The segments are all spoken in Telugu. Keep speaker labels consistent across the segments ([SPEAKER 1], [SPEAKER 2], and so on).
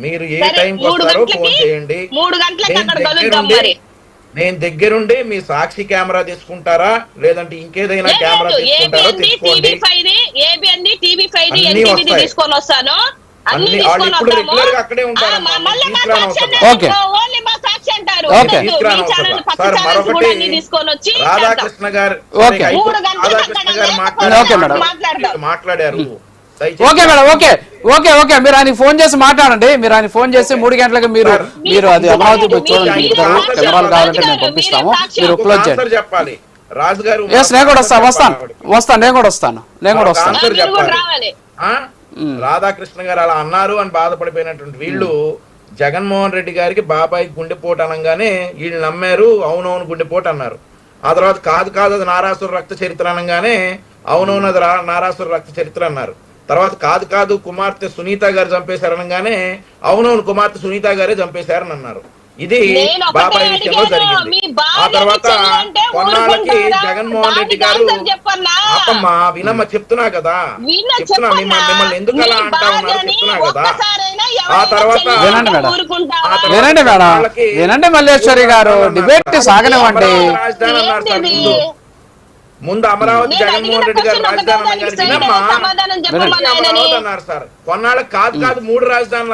[SPEAKER 1] మీరు ఏ టైంకి వస్తారో ఫోన్ చేయండి.
[SPEAKER 2] 3 గంటలకు అక్కడ కలుద్దాం మరి.
[SPEAKER 1] నేను దగ్గరుండి మీ సాక్షి కెమెరా తీసుకుంటారా లేదంటే ఇంకేదైనా కెమెరా తీసుకుంటారో తీసుకోండి.
[SPEAKER 2] ఏబిఎన్ టీవీ5 ఎన్టీవీ తీసుకొని వస్తాను.
[SPEAKER 1] అన్ని ఇప్పుడు రెగ్యులర్ గా అక్కడే ఉంటారు. సార్ మరొకటి రాధాకృష్ణ గారు మాట్లాడారు.
[SPEAKER 3] Okay madam, okay okay okay మీరు ఆయనకి ఫోన్ చేసి మాట్లాడండి. మీరు ఆయన ఫోన్ చేసి 3 గంటలకు మీరు అది అమరావతి చూడండి. కెమెరాలు కావాలంటే మేము పంపిస్తాము. మీరు క్లోజ్ చేయండి.
[SPEAKER 1] చెప్పాలి రాజు గారు.
[SPEAKER 3] నేను కూడా వస్తాను. నేను కూడా వస్తాను.
[SPEAKER 1] రాధాకృష్ణ గారు అలా అన్నారు అని బాధపడిపోయినటువంటి వీళ్ళు జగన్మోహన్ రెడ్డి గారికి బాబాయ్ గుండెపోటు అనగానే వీళ్ళు నమ్మారు. అవునవును గుండెపోటు అన్నారు. ఆ తర్వాత కాదు అది నారాసుర రక్త చరిత్ర అనగానే అవునవును అది నారాసుర రక్త చరిత్ర అన్నారు. తర్వాత కాదు కుమార్తె సునీత గారు చంపేశారనగానే అవునవును కుమార్తె సునీత గారే చంపేశారని అన్నారు. ఇది బాబాయ్ విషయంలో జరిగింది. ఆ తర్వాత కొన్నాళ్ళకి జగన్మోహన్ రెడ్డి గారు ఆపమ్మా వినమ్మ చెప్తున్నా కదా, చెప్తున్నా మిమ్మల్ని ఎందుకు అలా అంటా ఉన్నారు చెప్తున్నా కదా. ఆ తర్వాత
[SPEAKER 3] వినండి మల్లేశ్వరి గారు, డిబేట్ సాగనివ్వండి.
[SPEAKER 1] రాజధాని అన్నారు సార్ ముందు అమరావతి జగన్మోహన్ రెడ్డి గారు రాజధాని అన్నారు సార్. కొన్నాళ్ళకి కాదు 3 రాజధానులు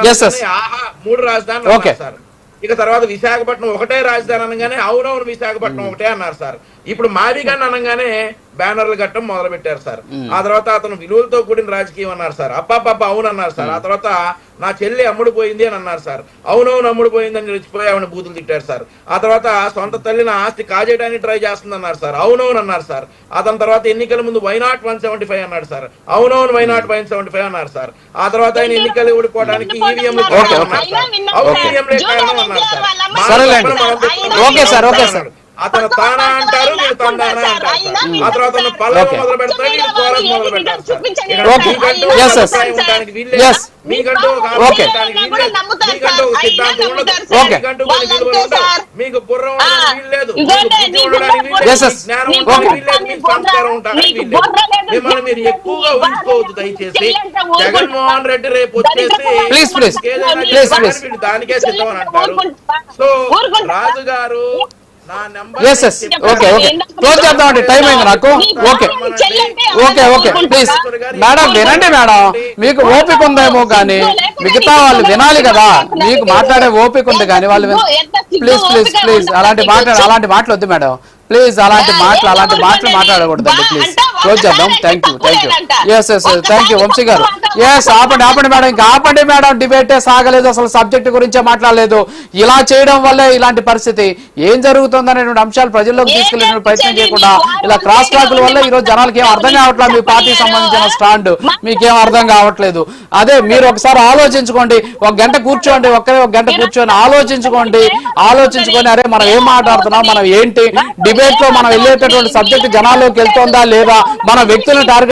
[SPEAKER 1] ఆహా 3 రాజధానులు అన్నారు సార్. ఇక తర్వాత విశాఖపట్నం ఒకటే రాజధాని అనగానే అవునవును విశాఖపట్నం ఒకటే అన్నారు సార్. ఇప్పుడు మాదిగాని అనగానే బ్యానర్లు కట్టడం మొదలు పెట్టారు సార్. ఆ తర్వాత అతను విలువలతో కూడిన రాజకీయం అన్నారు సార్. అబ్బాబ్బా అవును అన్నారు సార్. ఆ తర్వాత నా చెల్లి అమ్ముడు పోయింది అని అన్నారు సార్. అవునవును అమ్ముడు పోయిందని రెచ్చిపోయి ఆవిడ బూతులు తిట్టారు సార్. ఆ తర్వాత సొంత తల్లి నా ఆస్తి కాజేయడానికి ట్రై చేస్తుంది అన్నారు సార్. అవునవును అన్నారు సార్. అతని తర్వాత ఎన్నికల ముందు వైనాట్ 175 అన్నాడు సార్. అవునవును వైనాట్ 175 అన్నారు సార్. ఆ తర్వాత ఆయన ఎన్నికలు ఓడిపోవడానికి ఈవీఎంలు అతను తానా అంటారు వీళ్ళు తందానా అంటారు. ఆ తర్వాత పల్లె మొదలు పెడతారు వీళ్ళు కోరస్ మొదలు పెడతారు సార్. మీకంటూ ఒక మీకంటూ ఒక సిద్ధాంతం ఉండదు, మీకంటూ కొన్ని విలువలు ఉండవు, మీకు బుర్ర ఉండడానికి వీల్లేదు, బుద్ధి ఉండడానికి వీల్లేదు, జ్ఞానం ఉండడానికి వీల్లేదు, మీకు సంస్కారం ఉండడానికి వీల్లేదు. మిమ్మల్ని మీరు ఎక్కువగా ఊహించుకోవద్దు దయచేసి. జగన్మోహన్ రెడ్డి రేపు వచ్చేసి వీళ్ళు దానికే సిద్ధం అని అంటారు. సో రాజు గారు
[SPEAKER 3] క్లోజ్ చేద్దామండి, టైం అయింది నాకు. Okay okay okay please madam వినండి మేడం, మీకు ఓపిక ఉందేమో కానీ మిగతా వాళ్ళు వినాలి కదా. మీకు మాట్లాడే ఓపిక ఉంది కానీ వాళ్ళు ప్లీజ్ ప్లీజ్ ప్లీజ్ అలాంటి మాటలు వద్దు మేడం. ప్లీజ్ అలాంటి మాటలు మాట్లాడకూడదండి. ప్లీజ్ క్లోజ్ చేద్దాం. Thank you. Yes thank you Vamshi గారు. ఎస్ ఆపండి మేడం, ఇంకా ఆపండి మేడం. డిబేటే సాగలేదు, అసలు సబ్జెక్ట్ గురించే మాట్లాడలేదు. ఇలా చేయడం వల్లే ఇలాంటి పరిస్థితి. ఏం జరుగుతుందనేటువంటి అంశాలు ప్రజల్లోకి తీసుకెళ్లే ప్రయత్నం చేయకుండా ఇలా క్రాస్ టాకుల వల్ల ఈ రోజు జనాలకి ఏం అర్థం కావట్లేదు. మీ పార్టీకి సంబంధించిన స్టాండ్ మీకేం అర్థం కావట్లేదు. అదే మీరు ఒకసారి ఆలోచించుకోండి, ఒక గంట కూర్చోండి, ఒక్కరే ఒక గంట కూర్చొని ఆలోచించుకొని అరే మనం ఏం మాట్లాడుతున్నాం, మనం ఏంటి డిబేట్ లో మనం వెళ్ళేటటువంటి సబ్జెక్ట్ జనాల్లోకి వెళ్తుందా లేదా, మన వ్యక్తులను టార్గెట్